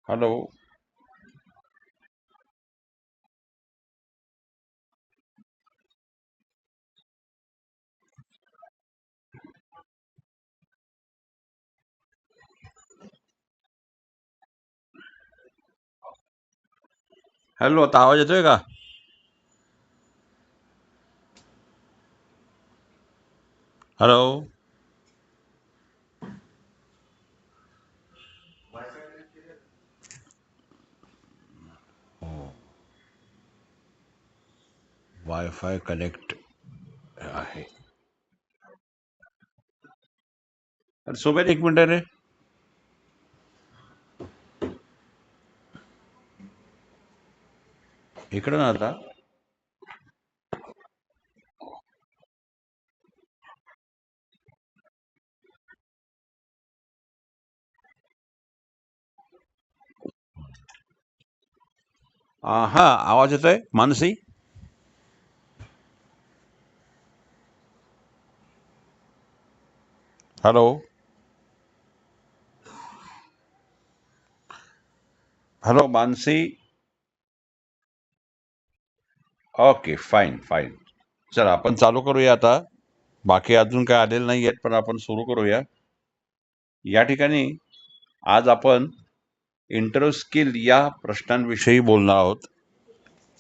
Hello. Hello, आता आवाज येतोय का? हॅलो. वायफाय कनेक्ट आहे. अरे सोबत एक मिनिट रे. इकडं ना आता. हा, आवाज येतोय Mansi? Hello. Hello Mansi. Okay, fine fine. चला आपण चालू करूया आता. बाकी अजून काय आलेलं नाही आहेत, पण आपण सुरू करूया. या ठिकाणी आज आपण इंटरव्ह्यू स्किल या प्रश्नांविषयी बोलणार आहोत.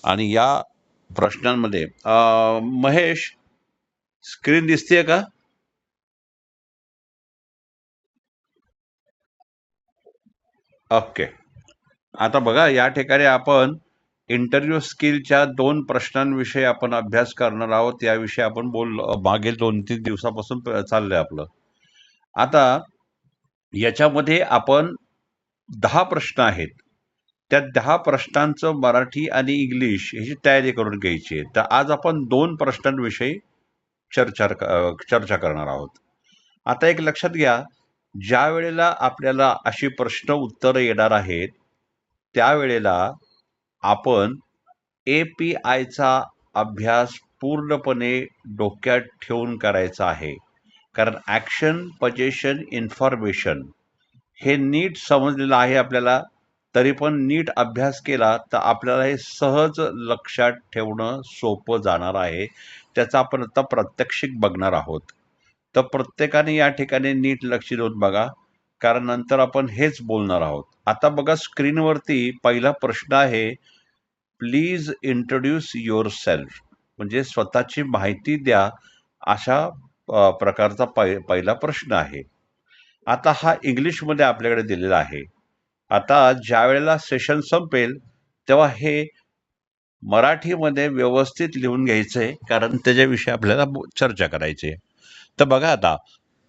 आणि या प्रश्नांमध्ये महेश, स्क्रीन दिसतेय का? ओके. आता बघा, या ठिकाणी आपण इंटरव्ह्यू स्किलच्या 2 प्रश्नांविषयी आपण अभ्यास करणार आहोत. याविषयी आपण मागील 2-3 दिवसापासून चाललंय आपलं. आता याच्यामध्ये आपण 10 प्रश्न आहेत. त्या 10 प्रश्नांचं मराठी आणि इंग्लिश ह्याची तयारी करून घ्यायची आहे. तर आज आपण 2 प्रश्नांविषयी चर्चा करणार आहोत. आता एक लक्षात घ्या, ज्या वेळेला आपल्याला अशी प्रश्न उत्तरं येणार आहेत, त्यावेळेला आपण APIचा अभ्यास पूर्णपणे डोक्यात ठेवून करायचा आहे. कारण ऍक्शन, पोझिशन, इन्फॉर्मेशन हे नीट समजलेलं आहे आपल्याला. तरी पण नीट अभ्यास केला तर आपल्याला हे सहज लक्षात ठेवणं सोपं जाणार आहे. त्याचा आपण आता प्रात्यक्षिक बघणार आहोत. तर प्रत्येकाने या ठिकाणी नीट लक्ष देऊन बघा, कारण नंतर आपण हेच बोलणार आहोत. आता बघा, स्क्रीनवरती पहिला प्रश्न आहे, प्लीज इंट्रोड्यूस युअर सेल्फ. म्हणजे स्वतःची माहिती द्या, अशा प्रकारचा पहिला प्रश्न आहे. आता हा इंग्लिशमध्ये आपल्याकडे दिलेला आहे. आता ज्या वेळेला सेशन संपेल तेव्हा हे मराठीमध्ये व्यवस्थित लिहून घ्यायचंय, कारण त्याच्याविषयी आपल्याला चर्चा करायची आहे. तर बघा, आता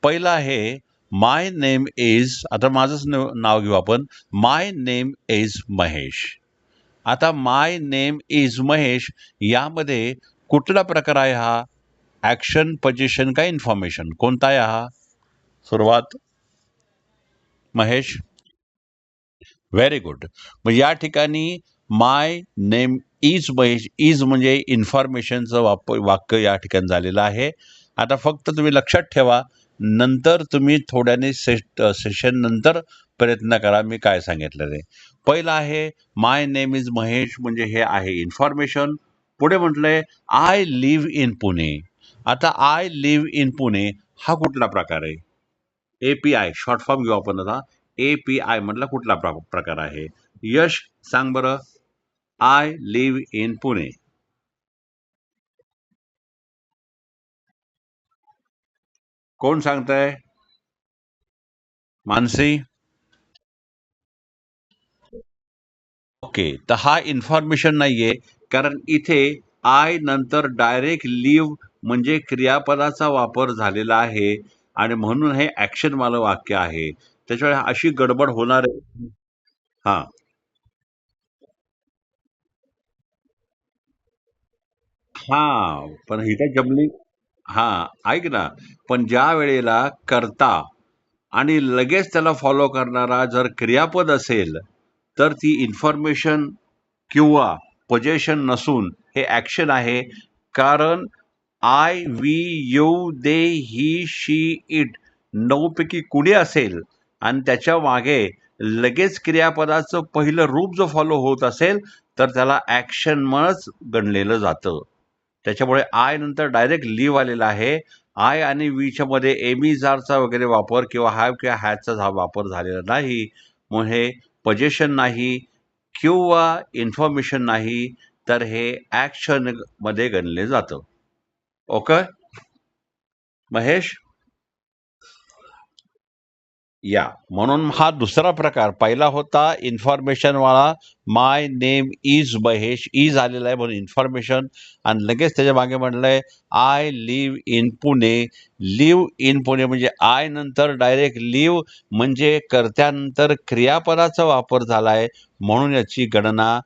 पहिलं आहे, माय नेम इज. आता माझंच नाव घेऊ आपण. माय नेम इज महेश. आता माय नेम इज महेश यामध्ये कुठला प्रकार आहे हा? ऍक्शन, पोझिशन का इन्फॉर्मेशन? कोणता आहे हा? सुरुवात महेश. Very good. मग या ठिकाणी माय नेम इज महेश, इज म्हणजे इन्फॉर्मेशनचं वाक्य या ठिकाणी झालेलं आहे. आता फक्त तुम्ही लक्षात ठेवा, नंतर तुम्ही थोड्याने सेशन नंतर प्रयत्न करा मी काय सांगितलं ते. पहिलं आहे, माय नेम इज महेश म्हणजे हे आहे इन्फॉर्मेशन. पुढे म्हटलंय, आय लिव्ह इन पुणे. आता आय लिव्ह इन पुणे हा कुठला प्रकार आहे? API शॉर्ट फॉर्म घेऊ आपण आता. API मधला कुठला प्रकार आहे? यश, सांग बरं. I live in Pune. कोण सांगताय? मानसी. ओके, तर हा इन्फॉर्मेशन नाहीये, कारण इथे आय नंतर डायरेक्ट लिव्ह म्हणजे क्रियापदाचा वापर झालेला आहे, आणि म्हणून हे ऍक्शन वालं वाक्य आहे. त्याच्यामुळे अशी गडबड होणार आहे. हा. हा, पण इथे जमली. हा, ऐक ना. पण ज्या वेळेला करता आणि लगेच त्याला फॉलो करणारा जर क्रियापद असेल, तर ती इन्फॉर्मेशन किंवा पोझेशन नसून हे ऍक्शन आहे. कारण I, we, you, they, he, she, it 9 पैकी कुणी असेल आणि त्याच्या मागे लगेच क्रियापदाचं पहिलं रूप जो फॉलो होत असेल तर त्याला ऍक्शन म्हणच गणलेलं जातं. त्याच्यामुळे आय नंतर डायरेक्ट लिव्ह आलेला आहे. आय आणि वीच्या मध्ये एमी जारचा वगैरे वापर किंवा हॅव किंवा हॅजचा वापर झालेला नाही. मग हे पोझिशन नाही किंवा इन्फॉर्मेशन नाही, तर हे ऍक्शन मध्ये गणले जातं. ओके महेश? या म्हणून हा दुसरा प्रकार. पहिला होता इन्फॉर्मेशन वाला, my name is Mahesh, is आलेला आहे म्हणून इन्फॉर्मेशन, आणि लगेच त्याच्या मागे म्हणलंय I live in Pune. Live in Pune म्हणजे आय नंतर डायरेक्ट लिव्ह म्हणजे कर्त्यानंतर क्रियापदाचा वापर झालाय म्हणून याची गणना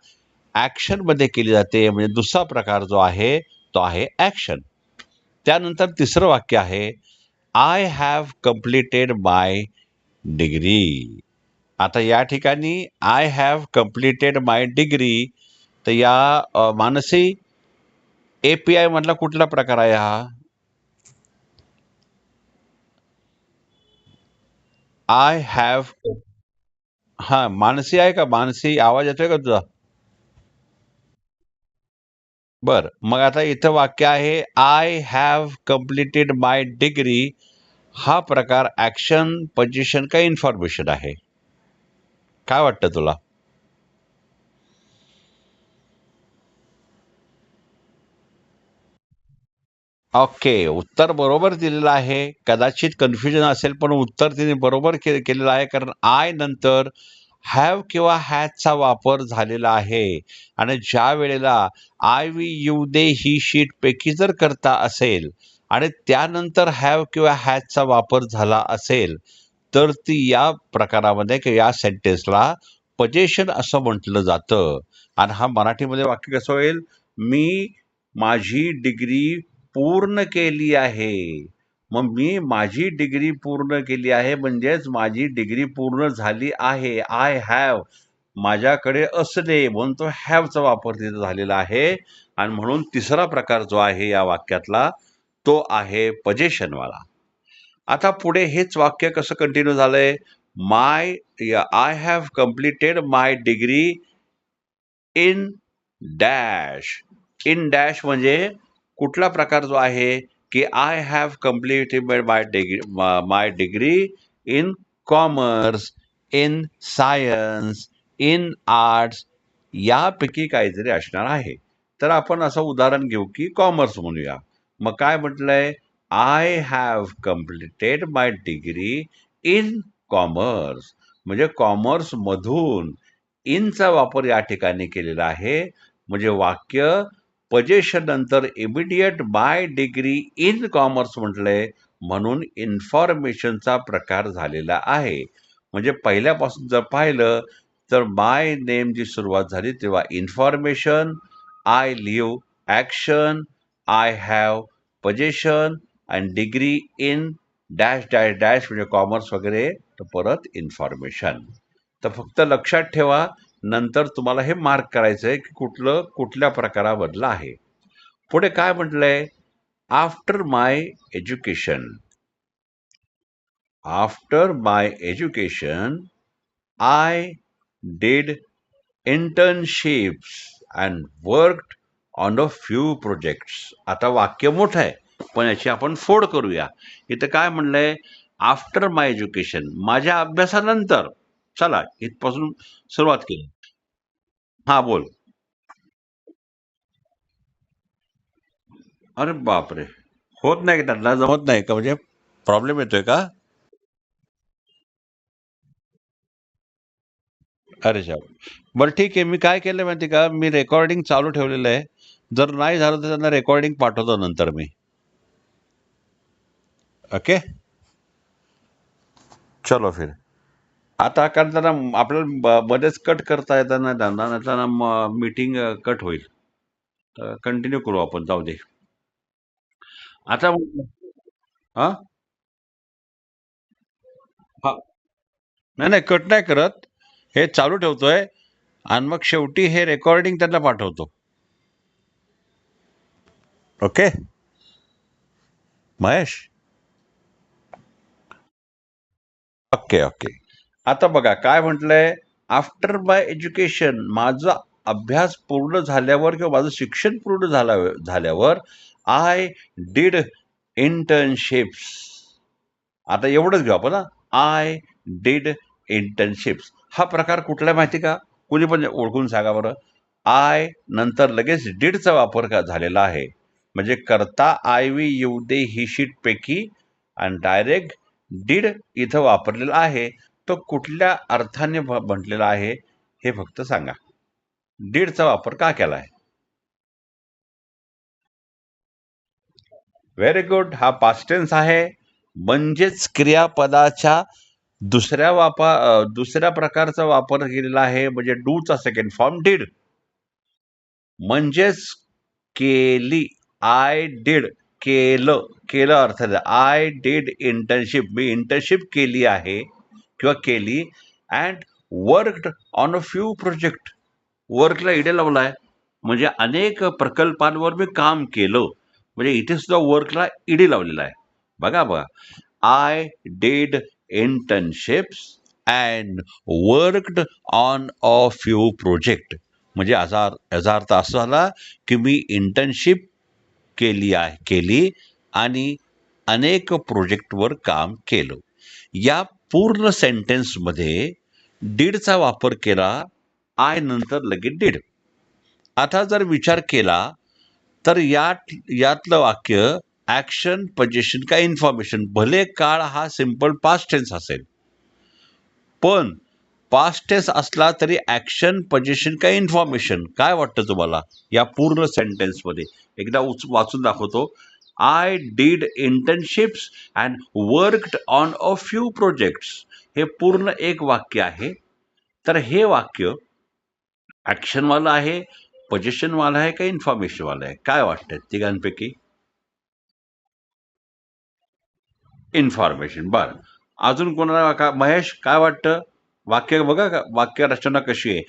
ऍक्शन मध्ये केली जाते. म्हणजे दुसरा प्रकार जो आहे तो आहे ऍक्शन. त्यानंतर तिसरं वाक्य आहे I have completed my degree. आता या ठिकाणी I have completed my degree, तर या मानसी एपीआय मधला कुठला प्रकार आहे हा? I have. हा मानसी आहे का? मानसी आवाज येतोय का तुझा? बर, मग आता इथं वाक्य आहे I have completed my degree. हा प्रकार ऍक्शन, पोझिशन का इन्फॉर्मेशन आहे? काय वाटतं तुला? ओके, उत्तर बरोबर दिलेलं आहे. कदाचित कन्फ्युजन असेल पण उत्तर तिने बरोबर केलेलं आहे, कारण आय नंतर हॅव किंवा हॅजचा वापर झालेला आहे. आणि ज्या वेळेला I we you they he she it पैकी जर करता असेल आणि त्यानंतर हॅव किंवा हॅजचा वापर झाला असेल तर ती या प्रकारामध्ये किंवा या सेंटेन्सला पोझिशन असं म्हटलं जातं. आणि हा मराठीमध्ये वाक्य कसं होईल? मी माझी डिग्री पूर्ण केली आहे. मग मी माझी डिग्री पूर्ण केली आहे म्हणजेच माझी डिग्री पूर्ण झाली आहे. आय हॅव, माझ्याकडे असणे म्हणून तो हॅवचा वापर तिथे झालेला आहे. आणि म्हणून तिसरा प्रकार जो आहे या वाक्यातला तो आहे पोझिशनवाला. आता पुढे हेच वाक्य कसं कंटिन्यू झालंय? My I have completed my degree in dash. In dash म्हणजे कुठला प्रकार जो आहे की I have completed my degree in commerce, in science, in arts, यापैकी काहीतरी असणार आहे. तर आपण असं उदाहरण घेऊ की कॉमर्स म्हणूया. मग काय म्हटलंय? I have completed my degree in commerce. म्हणजे कॉमर्स मधून इनचा वापर या ठिकाणी केलेला आहे. म्हणजे वाक्य पोझिशन नंतर immediate bye degree in commerce म्हटलंय म्हणून इन्फॉर्मेशनचा प्रकार झालेला आहे. म्हणजे पहिल्यापासून जर पाहिलं तर बाय नेम जी सुरुवात झाली तेव्हा information, I live action, I have position आणि degree in dash dash dash म्हणजे कॉमर्स वगैरे, तर परत इन्फॉर्मेशन. तर फक्त लक्षात ठेवा, नंतर तुम्हाला हे मार्क करायचंय की कुठल्या प्रकारामधलं आहे. पुढे काय म्हटलंय? After my education. After my education I did internships and worked on a few projects. आता वाक्य मोठं आहे पण याची आपण फोड करूया. इथं काय म्हणलंय? आफ्टर माय एज्युकेशन, माझ्या अभ्यासानंतर. चला इथपासून सुरुवात केली. हा बोल. अरे बापरे, होत नाही का? त्यांना जमत नाही का? म्हणजे प्रॉब्लेम येतोय का? अरे शा, बरं ठीक आहे. मी काय केलं माहिती का? मी रेकॉर्डिंग चालू ठेवलेलं आहे. जर नाही झालं तर त्यांना रेकॉर्डिंग पाठवतो नंतर मी. ओके, चलो फिर. आता कारण त्यांना आपल्याला मध्येच कट करता येताना त्यांना मीटिंग कट होईल. तर कंटिन्यू करू आपण, जाऊ दे. आता हा हा, नाही नाही, कट नाही करत. हे चालू ठेवतोय आणि मग शेवटी हे रेकॉर्डिंग त्यांना पाठवतो. ओके महेश? Okay okay. आता बघा काय म्हटलंय, आफ्टर माय एज्युकेशन, माझा अभ्यास पूर्ण झाल्यावर किंवा माझं शिक्षण पूर्ण झाल्यावर आय डिड इंटर्नशिप्स. आता एवढंच घेऊ आपण, आय डिड इंटर्नशिप्स. हा प्रकार कुठला माहिती का? कुणी पण ओळखून सांगा बरं. आय नंतर लगेच डिडचा वापर झालेला आहे. म्हणजे करता आय वी येऊ दे ही शीट पैकी आणि डायरेक्ट डिड इथं वापरलेला आहे. तो कुठल्या अर्थाने म्हटलेला आहे हे फक्त सांगा. डिडचा वापर का केला आहे? Very good. हा पास्ट टेन्स आहे. म्हणजेच क्रियापदाच्या दुसऱ्या प्रकारचा वापर केलेला आहे. म्हणजे डूचा सेकंड फॉर्म डिड. म्हणजेच केली. आय डिड, केलं अर्थ I did internship, me internship केली आहे किंवा केली. And worked on a few project, Varkala इडे लावलाय म्हणजे अनेक प्रकल्पांवर मी काम केलं. म्हणजे इथे सुद्धा वर्कला इडी लावलेला आहे. बघा बघा, I did internships and worked on a few project. म्हणजे याचा अर्थ असा झाला की मी इंटर्नशिप केली आणि अनेक प्रोजेक्टवर काम केलं. या पूर्ण सेंटेन्समध्ये डीडचा वापर केला, आय नंतर लगेच डीड. आता जर विचार केला तर यातलं वाक्य ऍक्शन, पोझिशन का इन्फॉर्मेशन, भले काळ हा सिंपल पास्ट टेन्स असेल, पण पास्ट टेन्स असला तरी ऍक्शन, पोझिशन का इन्फॉर्मेशन, काय वाटतं तुम्हाला या पूर्ण सेंटेन्समध्ये? एकदा वाचून दाखवतो. I did internships and worked on a few projects. हे पूर्ण एक वाक्य आहे. तर हे वाक्य ऍक्शनवाला आहे, पोझिशनवाला आहे का इन्फॉर्मेशनवाला आहे? काय वाटतं तिघांपैकी? इन्फॉर्मेशन. बरं, अजून कोणाला महेश काय वाटतं? वाक्य बघा, वाक्य रचना कशी आहे.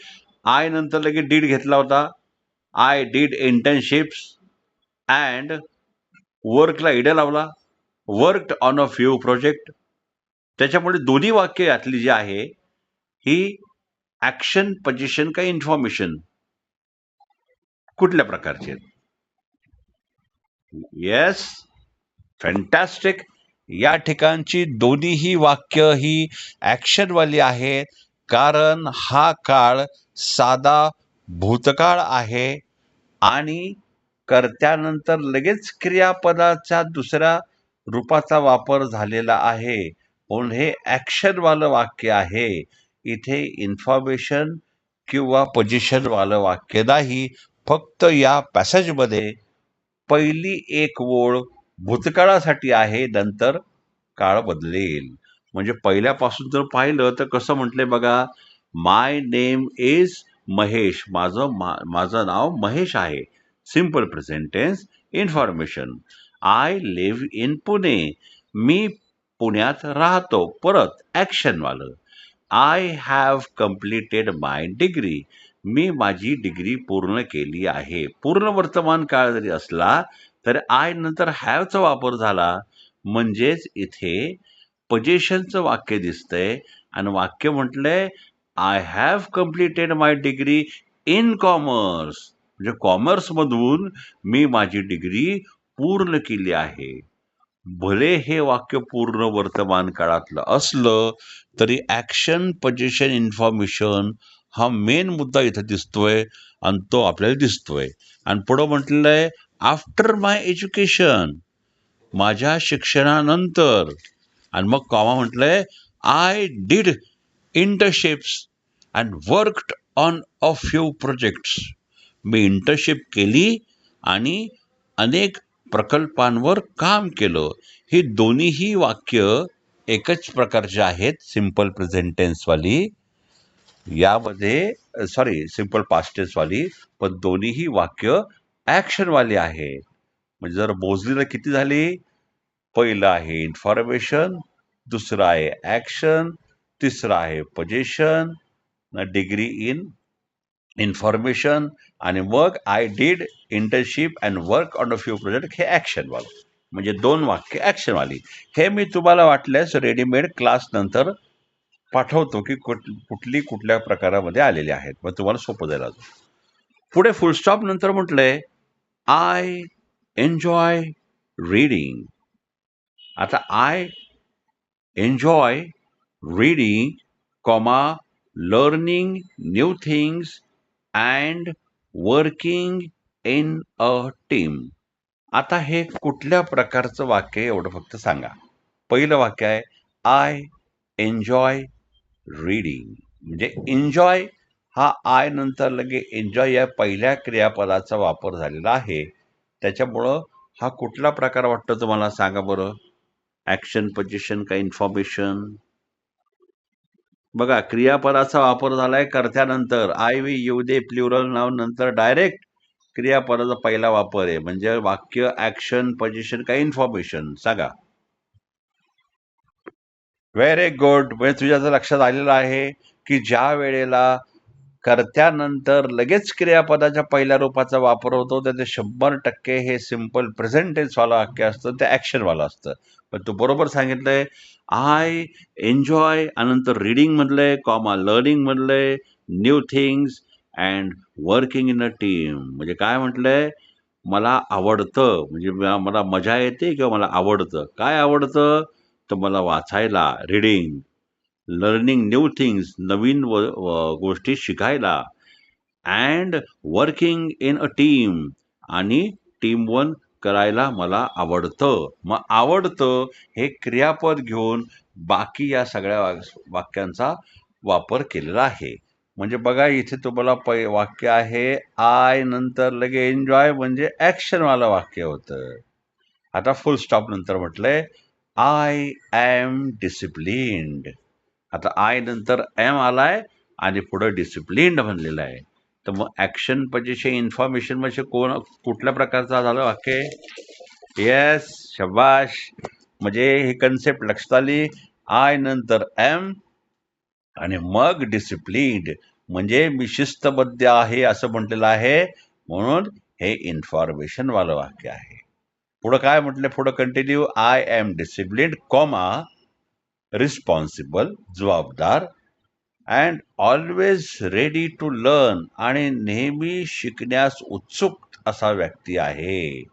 आय नंतर लगेच डीड घेतला होता. आय डीड इंटर्नशिप्स अँड वर्कला इडा लावला, worked on a few project. त्याच्यामुळे दोन्ही वाक्य यातली जी आहे ही ऍक्शन, पोझिशन का इन्फॉर्मेशन कुठल्या प्रकारची आहेत? Yes, fantastic. या ठिकाणची दोन्हीही वाक्य ही ऍक्शनवाली आहेत, कारण हा काळ साधा भूतकाळ आहे आणि कर्त्यानंतर लगेच क्रियापदाच्या दुसऱ्या रूपाचा वापर झालेला आहे, म्हणून हे ऍक्शनवालं वाक्य आहे. इथे इन्फॉर्मेशन किंवा पोझिशनवालं वाक्य नाही. फक्त या पॅसेजमध्ये पहिली एक ओळ भूतकाळासाठी आहे, नंतर काळ बदलेल. म्हणजे पहिल्यापासून जर पाहिलं तर कसं म्हटलंय बघा, माय नेम इज महेश, माझं नाव महेश आहे. Simple present tense. Information, I live in Pune, मी पुण्यात राहतो. परत ऍक्शनवालं, I have completed my degree, मी माझी डिग्री पूर्ण केली आहे. पूर्ण वर्तमान काळ जरी असला तर आय नंतर हॅवचा वापर झाला, म्हणजेच इथे पोझिशनचं वाक्य दिसतंय आणि वाक्य म्हटलंय I have completed my degree in commerce, म्हणजे कॉमर्समधून मी माझी डिग्री पूर्ण केली आहे. भले हे वाक्य पूर्ण वर्तमान काळातलं असलं तरी ऍक्शन, पोझिशन, इन्फॉर्मेशन हा मेन मुद्दा इथं दिसतोय आणि तो आपल्याला दिसतोय. आणि पुढं म्हटलेलं आहे आफ्टर माय एज्युकेशन, माझ्या शिक्षणानंतर. आणि मग कॉमा म्हटलंय I did internships and worked on a few projects, me internship केली आणि अनेक प्रकल्पांवर काम केलं. ही दोन्हीही वाक्य एकच प्रकारचे आहेत, सिंपल प्रेझेंट टेन्सवाली. यामध्ये सिंपल पास्ट टेन्सवाली, पण दोन्हीही वाक्य ऍक्शनवाली आहे. म्हणजे जर मोजली तर किती झाली? पहिलं आहे इन्फॉर्मेशन, दुसरं आहे ऍक्शन, तिसरं आहे पोझिशन, डिग्री इन इन्फॉर्मेशन, आणि मग I did internship and work on a few project, हे ऍक्शनवालं. म्हणजे दोन वाक्य ऍक्शनवाली. हे मी तुम्हाला वाटल्यास रेडीमेड क्लास नंतर पाठवतो की कुठली कुठल्या प्रकारामध्ये आलेली आहेत, मग तुम्हाला सोपं जाईल अजून. पुढे फुलस्टॉप नंतर म्हटलंय आय एन्जॉय रीडिंग. आता I enjoy reading, comma, learning new things and working in a team. आता हे कुठल्या प्रकारचं वाक्य आहे एवढं फक्त सांगा. पहिलं वाक्य आहे आय एन्जॉय रीडिंग. म्हणजे एन्जॉय हा आय नंतर लगे एन्जॉय या पहिल्या क्रियापदाचा वापर झालेला आहे. त्याच्यामुळं हा कुठला प्रकार वाटतो तुम्हाला सांगा बरं. ऍक्शन, पोझिशन का इन्फॉर्मेशन? बघा, क्रियापदाचा वापर झालाय कर्त्यानंतर. आय वी येऊ दे प्लुरल नाव नंतर डायरेक्ट क्रियापदाचा पहिला वापर आहे. म्हणजे वाक्य ऍक्शन, पोझिशन का इन्फॉर्मेशन? सांगा. Very good. म्हणजे तुझ्या लक्षात आलेलं आहे की ज्या वेळेला कर्त्यानंतर लगेच क्रियापदाच्या पहिल्या रूपाचा वापर होतो तर ते 100% हे सिंपल प्रेझेंट टेन्स वाला वाक्य असतं, ते ऍक्शन वाला असतं. पण तू बरोबर सांगितलंय. आय एन्जॉय अनंतर रीडिंग म्हणलंय, कॉमा, लर्निंग म्हणलंय, new things and working in a team. म्हणजे काय म्हटलंय? मला आवडतं, म्हणजे मला मजा येते किंवा मला आवडतं. काय आवडतं? तर मला वाचायला, रीडिंग, लर्निंग न्यू थिंग्स, नवीन गोष्टी शिकायला, and working in a team, आणि टीम वन करायला मला आवडतं. मग आवडतं हे क्रियापद घेऊन बाकी या सगळ्या वाक्यांचा वापर केलेला आहे. म्हणजे बघा, इथे तुम्हाला वाक्य आहे आय नंतर लगे एन्जॉय, म्हणजे ऍक्शनवालं वाक्य होतं. आता फुल स्टॉप नंतर म्हटलंय आय एम डिसिप्लिन्ड. आता आय नंतर एम आलाय आणि पुढे डिसिप्लिन्ड म्हणलेलं आहे. तर मग ऍक्शन, पोझिशन, इन्फॉर्मेशन म्हणजे कुठल्या प्रकारचा झालं वाक्य? येस, शबाश. म्हणजे ही कन्सेप्ट लक्षात आली. आय नंतर एम आणि मग डिसिप्लिन्ड, म्हणजे मी शिस्तबद्ध आहे असं म्हटलेलं आहे, म्हणून हे इन्फॉर्मेशन वालं वाक्य आहे. पुढं काय म्हटलं? पुढं continue I am disciplined, comma, responsible, जबाबदार, and always ready to learn, आणि नेहमी शिकण्यास उत्सुक असा व्यक्ती आहे.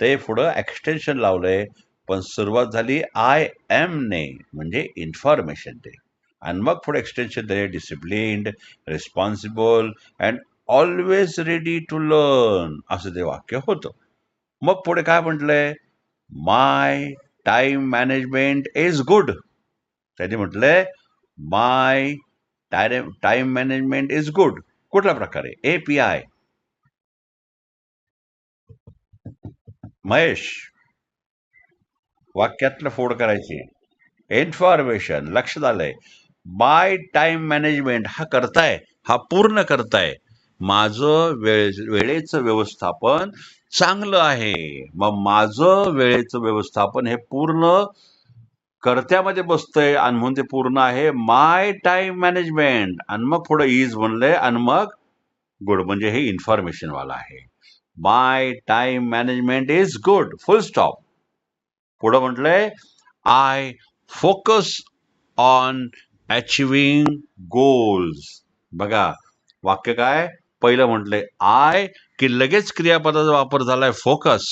ते पुढं एक्सटेन्शन लावलंय, पण सुरुवात झाली आय एम ने, म्हणजे इन्फॉर्मेशन ते, आणि मग पुढे एक्सटेन्शन दिले disciplined, responsible and always ready to learn, असं ते वाक्य होतं. मग पुढे काय म्हटलंय? My time management is good. त्यांनी म्हटलंय my time management is good. कुठल्या प्रकारे? API. महेश, वाक्यातलं फोड करायची. इन्फॉर्मेशन, लक्षात आलंय. माय टाइम मॅनेजमेंट हा करताय, हा पूर्ण करताय. माझं वेळेचं व्यवस्थापन चांगलं आहे. मग माझं वेळेचं व्यवस्थापन हे पूर्ण कर्त्यामध्ये बसतंय आणि म्हणून ते पूर्ण आहे. माय टाइम मॅनेजमेंट, आणि मग पुढे इज म्हणलंय, आणि मग गुड, म्हणजे हे इन्फॉर्मेशन वाला आहे. My time management is good, full stop. पुढं म्हटलंय I focus on achieving goals. बघा, वाक्य काय? पहिलं म्हटलंय आय, की लगेच क्रियापदाचा वापर झालाय फोकस,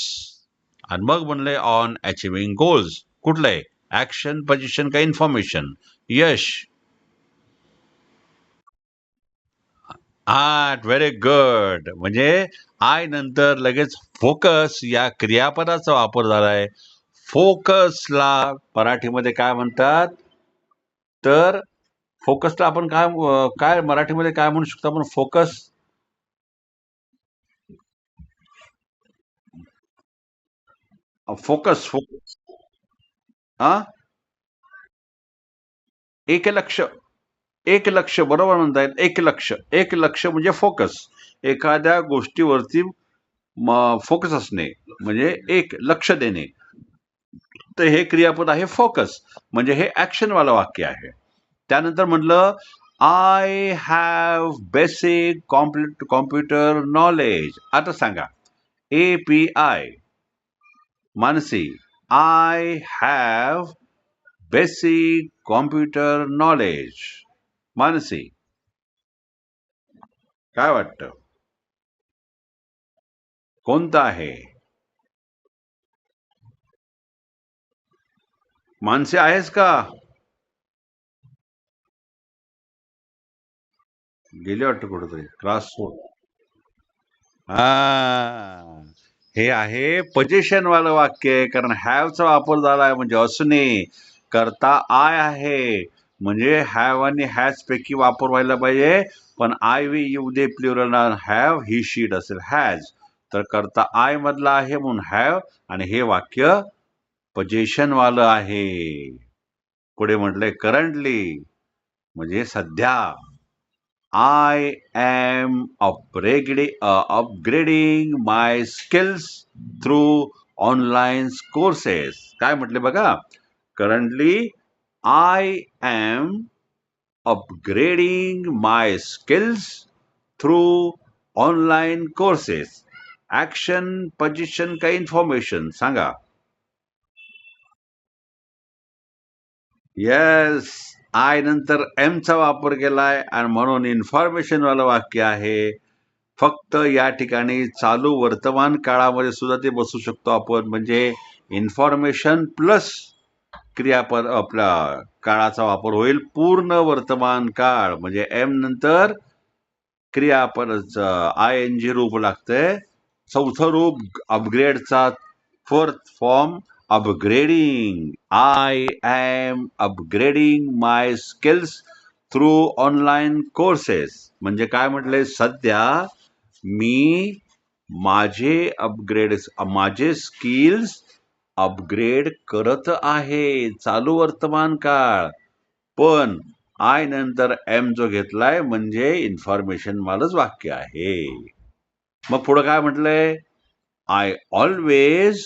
आणि मग म्हणलंय ऑन अचिव्हिंग गोल्स. कुठलंय? ऍक्शन, पोझिशन का इन्फॉर्मेशन? यश. हा, व्हेरी गुड. म्हणजे आय नंतर लगेच फोकस या क्रियापदाचा वापर झालाय. फोकसला मराठीमध्ये काय म्हणतात? तर फोकसला आपण काय काय मराठीमध्ये काय म्हणू शकतो आपण? फोकस, फोकस, फोकस, हा, एक लक्ष, एक लक्ष, बरोबर म्हणता येईल. एक लक्ष, एक लक्ष म्हणजे फोकस. एखाद्या गोष्टीवरती फोकस असणे म्हणजे एक लक्ष देणे. तर हे क्रियापद आहे फोकस, म्हणजे हे ऍक्शनवालं वाक्य आहे. त्यानंतर म्हटलं I have basic computer knowledge. आता सांगा API, Mansi, I have basic computer knowledge. Mansi, काय वाटतं? कोणतं आहे? मानसी आहेस का? गेले वाटतं कुठेतरी क्लास सोड. हा, हे आहे पोझिशन वालं वाक्य आहे, कारण हॅवचा वापर झालाय म्हणजे असणे. करता आय आहे म्हणजे हॅव आणि हॅज पैकी वापर व्हायला पाहिजे, पण I we you they plural have he she it असेल हॅज. तर करता आय मधला आहे म्हणून हॅव, आणि हे वाक्य पोझिशन वालं आहे. पुढे म्हटलंय करंटली म्हणजे सध्या. I am upgrading my skills through online courses. काय म्हटले बघा? Currently, I am upgrading my skills through online courses. Action, position का information सांगा. येस, आय नंतर एम चा वापर केलाय आणि म्हणून इन्फॉर्मेशन वालं वाक्य आहे. फक्त या ठिकाणी चालू वर्तमान काळामध्ये सुद्धा ते बसू शकतो आपण, म्हणजे इन्फॉर्मेशन प्लस क्रियापद आपला काळाचा वापर होईल. पूर्ण वर्तमान काळ म्हणजे एम नंतर क्रियापद आय एन जी रूप लागतंय. चौथं रूप अपग्रेडचा fourth form upgrading. I am upgrading my skills through online courses. म्हणजे काय म्हटलंय? सध्या मी माझे स्किल्स अपग्रेड करत आहे. चालू वर्तमान काळ. पण आय नंतर एम जो घेतलाय म्हणजे इन्फॉर्मेशन मालच वाक्य आहे. मग पुढे काय म्हटलंय? I always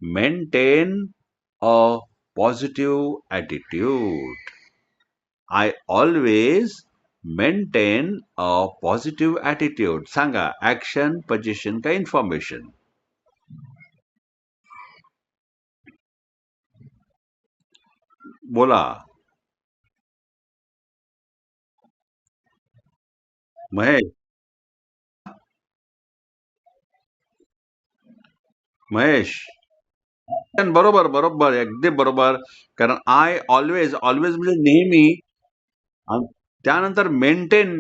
maintain a positive attitude. I always maintain a positive attitude. सांगा, ऍक्शन, पोझिशन का इन्फॉर्मेशन? बोला महेश. महेश, बरोबर बरोबर, अगदी बरोबर. कारण आय ऑलवेज, ऑलवेज म्हणजे नेहमी, आणि त्यानंतर मेंटेन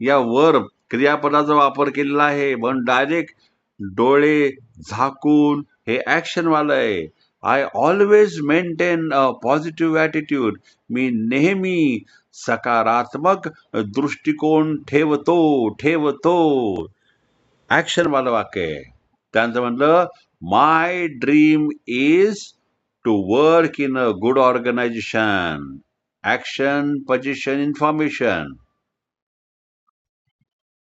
या वर क्रियापदाचा वापर केलेला आहे, पण डायरेक्ट डोळे झाकून हे ऍक्शन वालं आहे. I always maintain a positive attitude. मी नेहमी सकारात्मक दृष्टिकोन ठेवतो. ठेवतो ऍक्शन वालं वाक्य आहे. त्यांचं म्हणलं, my dream is to work in a good organisation. Action, position, information.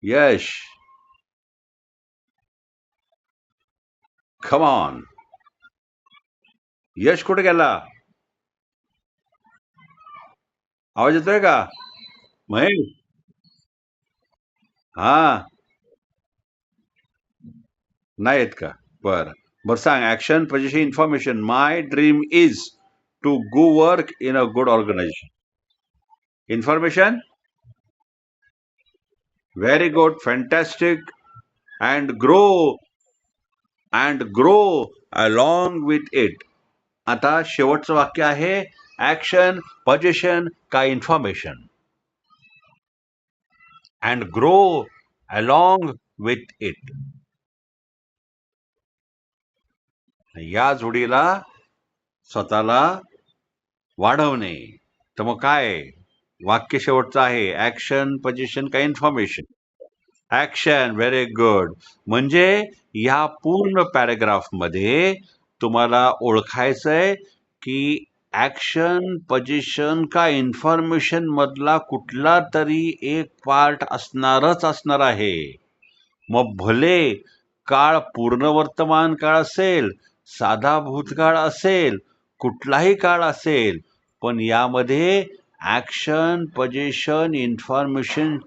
Yash, come on. Yash कुठे गेला? आवाज येतोय का महेश? हा, नाही येत का? बर बर, सांग. Action, position, information. My dream is to go work in a good organisation. Information, very good, fantastic. And grow along with it. आता शेवटचं वाक्य आहे ऍक्शन, पोझिशन का information? And grow along with it. या जोडीला स्वतःला वाढवणे. तर मग काय वाक्य शेवटचं आहे? ऍक्शन, पोझिशन का इन्फॉर्मेशन? ऍक्शन. Very good. म्हणजे या पूर्ण पॅराग्राफ मध्ये तुम्हाला ओळखायचंय की ऍक्शन, पोझिशन का इन्फॉर्मेशन मधला कुठला तरी एक पार्ट असणारच असणार आहे. मग भले काळ पूर्ण वर्तमान काळ असेल, साधा भूतकाळ असेल, कुठलाही काळ असेल, पण यामध्ये ऍक्शन, पोझिशन, इन्फॉर्मेशन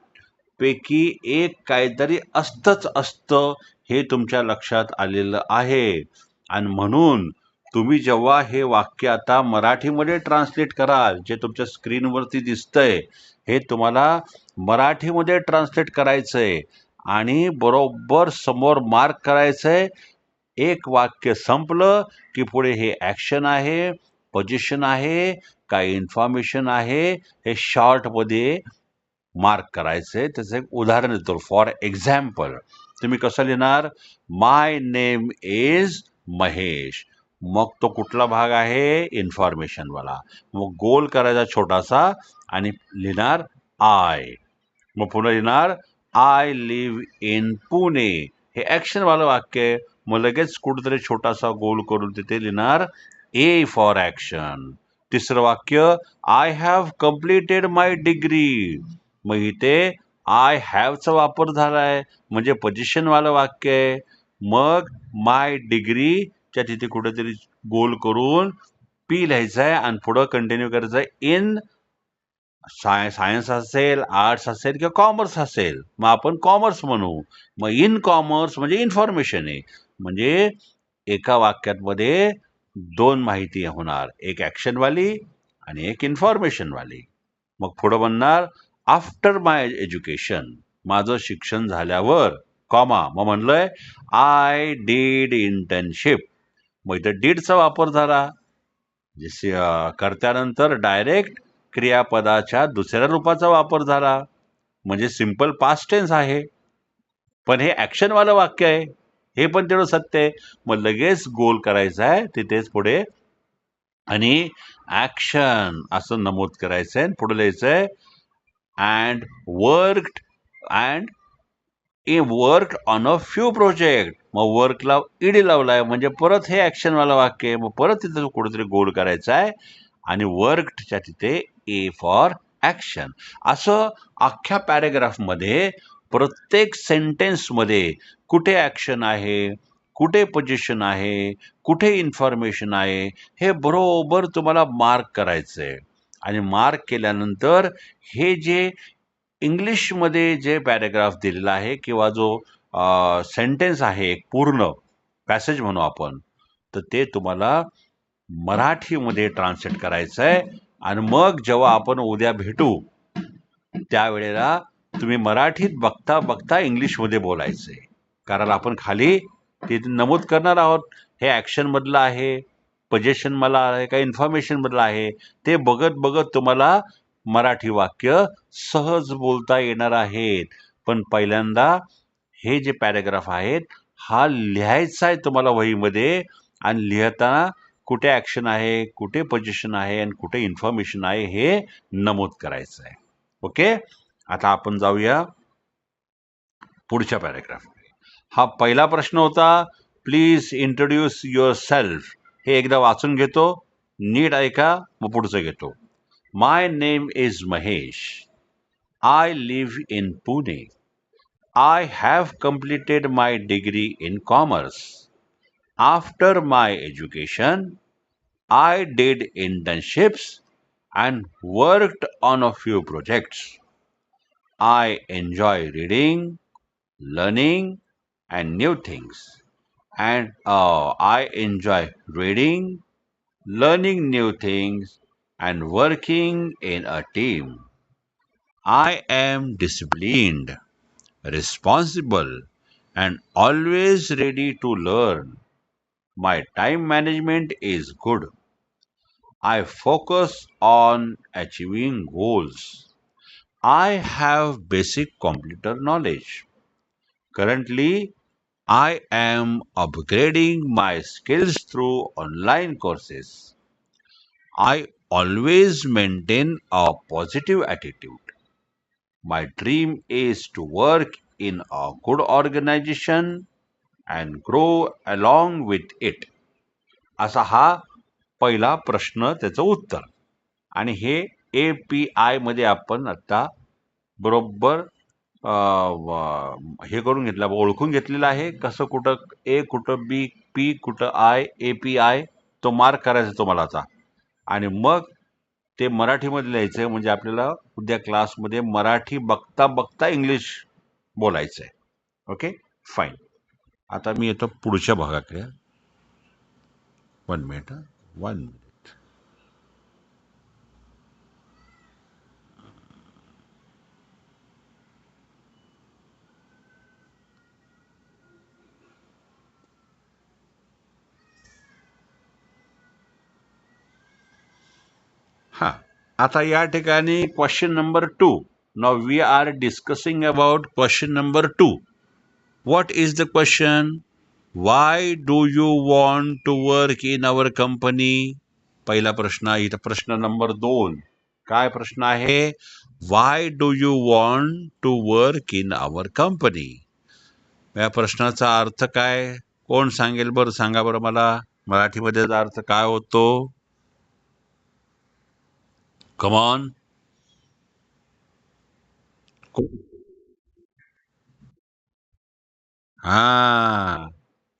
पैकी एक काहीतरी असतंच असतं, हे तुमच्या लक्षात आलेलं आहे. आणि म्हणून तुम्ही जेव्हा हे वाक्य आता मराठीमध्ये ट्रान्सलेट कराल, जे तुमच्या स्क्रीनवरती दिसतंय, हे तुम्हाला मराठीमध्ये ट्रान्सलेट करायचंय आणि बरोबर समोर मार्क करायचंय. एक वाक्य संपलं की पुढे हे ॲक्शन आहे, पोझिशन आहे, काय इन्फॉर्मेशन आहे, हे शॉर्टमध्ये मार्क करायचंय. त्याचं एक उदाहरण देतो. फॉर एक्झाम्पल तुम्ही कसं लिहिणार? माय नेम इज महेश. मग तो कुठला भाग आहे? इन्फॉर्मेशनवाला. मग गोल करायचा छोटासा आणि लिहिणार आय. मग पुन्हा लिहिणार आय लिव्ह इन पुणे. हे ॲक्शनवालं वाक्य आहे. मग लगेच कुठेतरी छोटासा गोल करून तिथे लिहिणार ए फॉर ॲक्शन. तिसरं वाक्य I have completed my degree. मग इथे आय हॅवचा वापर झालाय म्हणजे पोझिशनवालं वाक्य आहे. मग माय डिग्रीच्या तिथे कुठेतरी गोल करून पी लिहायचं आहे आणि पुढं कंटिन्यू करायचं आहे इन सायन्स असेल, आर्ट्स असेल किंवा कॉमर्स असेल. मग आपण कॉमर्स म्हणू. मग इन कॉमर्स म्हणजे इन्फॉर्मेशन आहे. म्हणजे एका वाक्यामध्ये दोन माहिती होणार, एक ॲक्शनवाली आणि एक इन्फॉर्मेशनवाली. मग पुढं म्हणणार आफ्टर माय एज्युकेशन. माझं शिक्षण झाल्यावर कॉमा. मग म्हणलंय आय डीड इंटर्नशिप. मग इथं डीडचा वापर झाला. जसे कर्त्यानंतर डायरेक्ट क्रियापदाच्या दुसऱ्या रूपाचा वापर झाला म्हणजे सिंपल पास्ट टेन्स आहे. पण हे ॲक्शनवालं वाक्य आहे, हे पण तेवढं सत्य आहे. मग लगेच गोल करायचं आहे तिथेच पुढे आणि ॲक्शन असं नमूद करायचं आहे. पुढे लिहायचंय and worked and work on a few project. मग वर्कला ईडी लावलाय म्हणजे परत हे ॲक्शनवालं वाक्य आहे. मग परत तिथे कुठेतरी गोल करायचा आहे आणि वर्कच्या तिथे ए फॉर ॲक्शन. असं अख्ख्या पॅरेग्राफमध्ये प्रत्येक सेंटेन्समध्ये कुठे ॲक्शन आहे, कुठे पोझिशन आहे, कुठे इन्फॉर्मेशन आहे, हे बरोबर तुम्हाला मार्क करायचं आहे. आणि मार्क केल्यानंतर हे जे इंग्लिशमध्ये जे पॅरेग्राफ दिलेला आहे किंवा जो सेंटेन्स आहे एक पूर्ण पॅसेज म्हणू आपण, तर ते तुम्हाला मराठीमध्ये ट्रान्सलेट करायचं आहे. आणि मग जेव्हा आपण उद्या भेटू त्यावेळेला तुम्ही मराठीत बघता बघता इंग्लिशमध्ये बोलायचं आहे. कारण आपण खाली ते नमूद करणार आहोत हे ॲक्शनमधलं आहे, पोझिशन मला आहे का इन्फॉर्मेशनमधलं आहे, ते बघत बघत तुम्हाला मराठी वाक्य सहज बोलता येणार आहेत. पण पहिल्यांदा हे जे पॅरेग्राफ आहेत हा लिहायचा आहे तुम्हाला वहीमध्ये. आणि लिहिताना कुठे ॲक्शन आहे, कुठे पोझिशन आहे आणि कुठे इन्फॉर्मेशन आहे हे नमूद करायचं आहे. ओके. आता आपण जाऊया पुढच्या पॅरेग्राफ. हा पहिला प्रश्न होता प्लीज इंट्रोड्यूस युअर सेल्फ. हे एकदा वाचून घेतो, नीट ऐका, मग पुढचं घेतो. My name is Mahesh. I live in Pune. I have completed my degree in commerce. After my education, I did internships and worked on a few projects. I enjoy reading, learning, and new things. And I enjoy reading, learning new things, and working in a team. I am disciplined, responsible, and always ready to learn. My time management is good. I focus on achieving goals. I have basic computer knowledge. Currently, I am upgrading my skills through online courses. I always maintain a positive attitude. My dream is to work in a good organization and grow along with it. असा हा पहिला प्रश्न त्याचं उत्तर. आणि हे API मध्ये आपण आता बरोबर हे करून घेतलं, ओळखून घेतलेलं आहे. कसं कुठं ए कुठं बी, पी कुठं आय, API तो मार्क करायचा तुम्हाला आता. आणि मग ते मराठीमध्ये लिहायचं आहे म्हणजे आपल्याला उद्या क्लासमध्ये मराठी बघता बघता इंग्लिश बोलायचं आहे. Okay fine. आता मी येतो पुढच्या भागाकडे. 1 मिनिट, 1 मिनिट. हा, आता या ठिकाणी question number 2. Now we are discussing about question number 2. What is the question? Why do you want to work in our company? पहिला प्रश्न. इथं प्रश्न नंबर 2. काय प्रश्न आहे? Why do you want to work in our company? या प्रश्नाचा अर्थ काय? कोण सांगेल बरं? सांगा बरं मला. मराठीमध्ये अर्थ काय होतो? कमॉन. हा,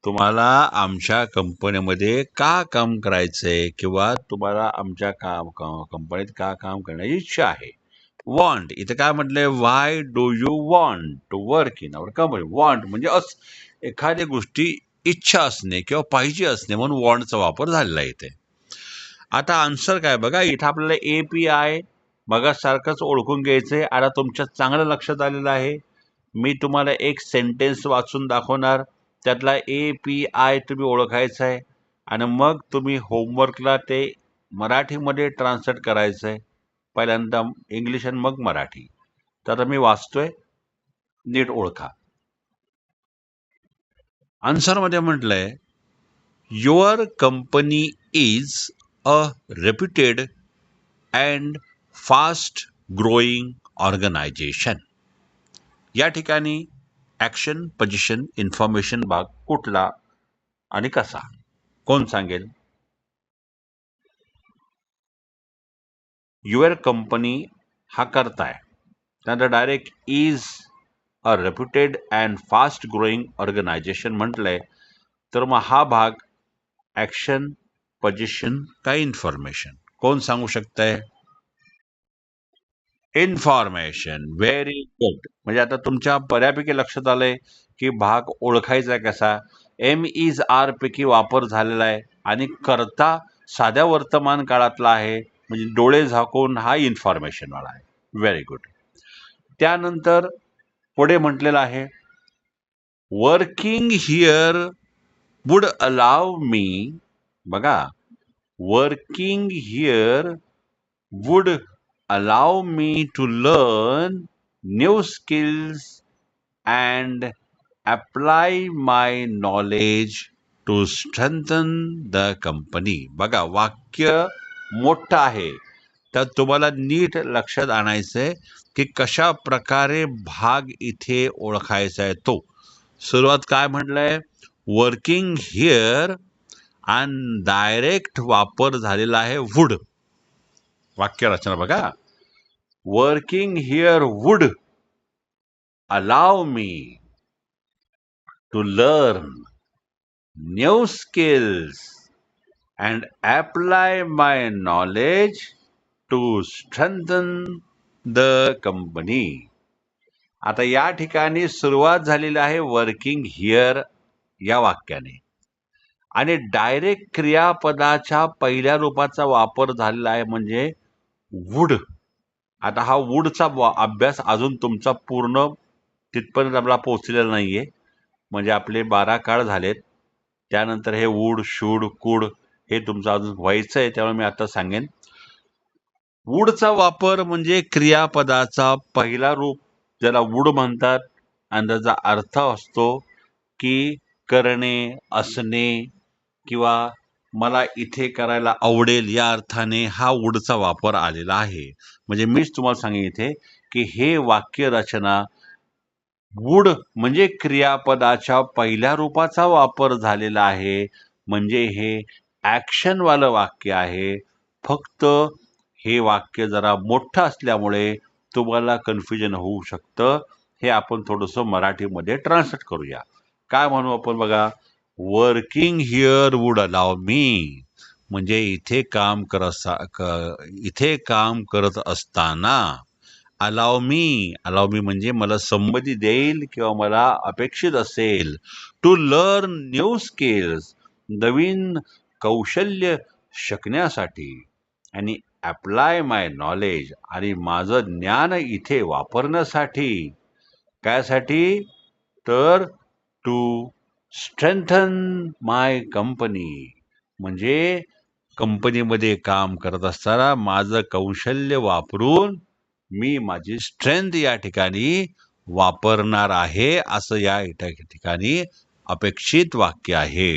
तुम्हाला आमच्या कंपनीमध्ये का काम करायचंय किंवा तुम्हाला आमच्या कंपनीत का काम करण्याची इच्छा आहे. वॉन्ट इथं काय म्हटलंय? Why do you want to work in our company? Want म्हणजे एखाद्या गोष्टी इच्छा असणे किंवा पाहिजे असणे म्हणून वॉन्टचा वापर झालेला आहे इथे. आता आन्सर काय बघा, इथं आपल्याला API बघा सारखंच ओळखून घ्यायचंय. आता तुमच्या चांगलं लक्षात आलेलं आहे. मी तुम्हाला एक सेंटेन्स वाचून दाखवणार, त्यातला API तुम्ही ओळखायचा आहे आणि मग तुम्ही होमवर्कला ते मराठीमध्ये ट्रान्सलेट करायचं आहे. पहिल्यांदा इंग्लिश आणि मग मराठी. तर मी वाचतोय, नीट ओळखा. आन्सरमध्ये म्हटलंय, your company is a reputed and fast growing organisation. या ठिकाणी ॲक्शन, पोझिशन, इन्फॉर्मेशन भाग कुठला आणि कसा? कोण सांगेल? युअर कंपनी हा करता आहे, त्यानंतर direct is a reputed and fast growing organisation म्हटलंय, तर मग हा भाग ॲक्शन, पोझिशन का इन्फॉर्मेशन? कोण सांगू शकतंय? इन्फॉर्मेशन. Very good. म्हणजे आता तुमच्या बऱ्यापैकी लक्षात आलंय की भाग ओळखायचा कसा. एम इज आर पैकी वापर झालेला आहे आणि करता साध्या वर्तमान काळातला आहे, म्हणजे डोळे झाकून हा इन्फॉर्मेशन वाला आहे. Very good. त्यानंतर पुढे म्हटलेलं आहे, वर्किंग हिअर वुड अलाव मी. बघा, working here would allow me to learn new skills and apply my knowledge to strengthen the company. बघा, वाक्य मोठं आहे, तर तुम्हाला नीट लक्षात आणायचंय की कशा प्रकारे भाग इथे ओळखायचा आहे तो. सुरुवात काय म्हटलंय? वर्किंग हिअर आणि डायरेक्ट वापर झालेला आहे वुड. वाक्य रचना बघा, working here would allow me to learn new skills and apply my knowledge to strengthen the company. आता या ठिकाणी सुरुवात झालेली आहे वर्किंग हिअर या वाक्याने आणि डायरेक्ट क्रियापदाच्या पहिल्या रूपाचा वापर झालेला आहे म्हणजे वुड. आता हा वुडचा अभ्यास अजून तुमचा पूर्ण तिथपर्यंत आपला पोहोचलेला नाहीये, म्हणजे आपले 12 काळ झालेत. त्यानंतर हे वूड, शूड, कुड हे तुमचं अजून व्हायचं आहे, त्यामुळे मी आता सांगेन. वूडचा वापर म्हणजे क्रियापदाचा पहिला रूप, ज्याला वूड म्हणतात, आणि त्याचा अर्थ असतो की करणे, असणे किंवा मला इथे करायला आवडेल या अर्थाने हा वूडचा वापर आलेला आहे. म्हणजे मीच तुम्हाला सांगेन इथे की हे वाक्य रचना वूड म्हणजे क्रियापदाच्या पहिल्या रूपाचा वापर झालेला आहे, म्हणजे हे ॲक्शनवालं वाक्य आहे. फक्त हे वाक्य जरा मोठं असल्यामुळे तुम्हाला कन्फ्युजन होऊ शकतं. हे आपण थोडंसं मराठीमध्ये ट्रान्सलेट करूया. काय म्हणू आपण बघा, वर्किंग हिअर वुड अलाव मी म्हणजे इथे काम करत असताना अलाव मी म्हणजे मला संमती देईल किंवा मला अपेक्षित असेल टू लर्न न्यू स्किल्स, नवीन कौशल्य शिकण्यासाठी आणि अप्लाय माय नॉलेज आणि माझं ज्ञान इथे वापरण्यासाठी. कायसाठी? तर टू स्ट्रेंथन माय कंपनी, म्हणजे कंपनीमध्ये काम करत असताना माझं कौशल्य वापरून मी माझी स्ट्रेंथ या ठिकाणी वापरणार आहे, असं या ठिकाणी अपेक्षित वाक्य आहे.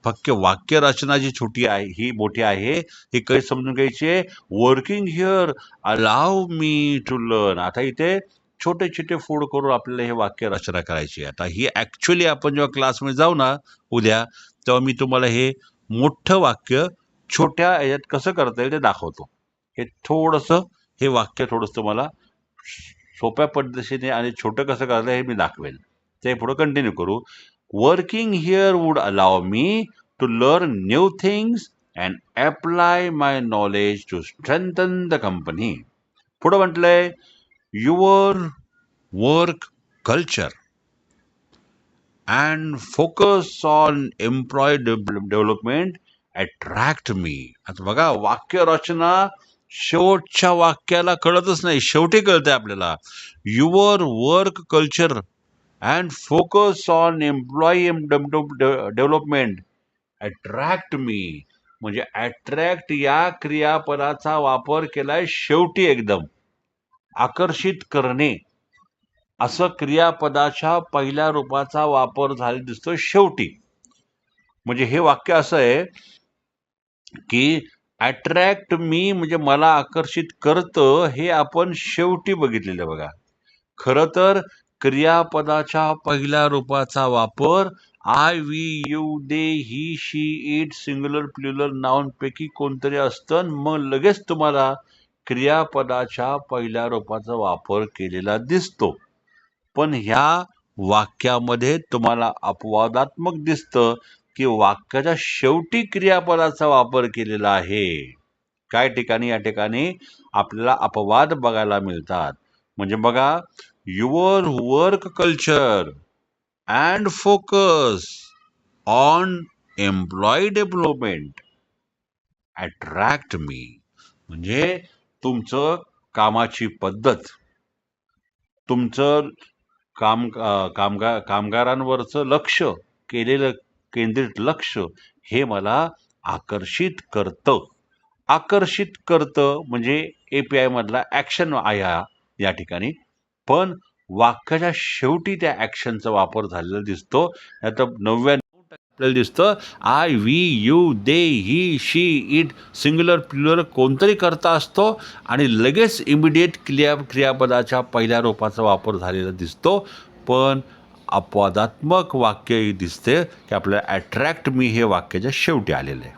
फक्त वाक्य रचना जी छोटी आहे ही मोठी आहे, ही काही समजून घ्यायची. Working here allow me to learn. आता इथे छोटे छोटे फोड करून आपल्याला हे वाक्य रचना करायची. आता ही ऍक्च्युली आपण जेव्हा क्लासमध्ये जाऊ ना उद्या, तेव्हा मी तुम्हाला हे मोठं वाक्य छोट्या याच्यात कसं करता येईल ते दाखवतो. हे वाक्य थोडंसं तुम्हाला सोप्या पद्धतीने आणि छोटं कसं करता हे मी दाखवेल. ते पुढे कंटिन्यू करू. Working here would allow me to learn new things and apply my knowledge to strengthen the company. पुढे म्हटलंय your work culture and focus on employ development attract me. आता बघा वाक्य रचना शेवटच्या वाक्याला कळतच नाही, शेवटी कळतंय आपल्याला. Your work culture and focus on employee development attract me. म्हणजे अट्रॅक्ट या क्रियापदाचा वापर केलाय शेवटी, एकदम आकर्षित करणे असं क्रियापदाच्या पहिल्या रूपाचा वापर झालेला दिसतो शेवटी. म्हणजे हे वाक्य असं आहे की अट्रॅक्ट मी म्हणजे मला आकर्षित करतं, हे आपण शेवटी बघितलेलं बघा. खरं तर क्रियापदाच्या पहिल्या रूपाचा वापर I, we, you, they, he, she, it, singular plural noun पैकी कोणतरी असतं, मग लगेच तुम्हाला क्रियापदाच्या पहिल्या रूपाचा वापर केलेला दिसतो. पण ह्या वाक्यामध्ये तुम्हाला अपवादात्मक दिसतं की वाक्याच्या शेवटी क्रियापदाचा वापर केलेला आहे. काय ठिकाणी? या ठिकाणी आपल्याला अपवाद बघायला मिळतात. म्हणजे बघा, your work culture and focus on employee development attract me. म्हणजे तुमचं कामाची पद्धत, तुमचं कामगारांवरचं लक्ष, केंद्रित लक्ष हे मला आकर्षित करतं. आकर्षित करतं म्हणजे API मधला ऍक्शन आहे या ठिकाणी, पण वाक्याच्या शेवटी त्या ऍक्शनचा वापर झालेला दिसतो. आता 99% आपल्याला दिसतं I, we, you, they, he, she, it, singular plural कोणतरी करता असतो आणि लगेच इमिडिएट क्रियापदाच्या पहिल्या रूपाचा वापर झालेला दिसतो. पण अपवादात्मक वाक्य दिसते की आपल्याला अट्रॅक्ट मी हे वाक्याच्या शेवटी आलेलं आहे.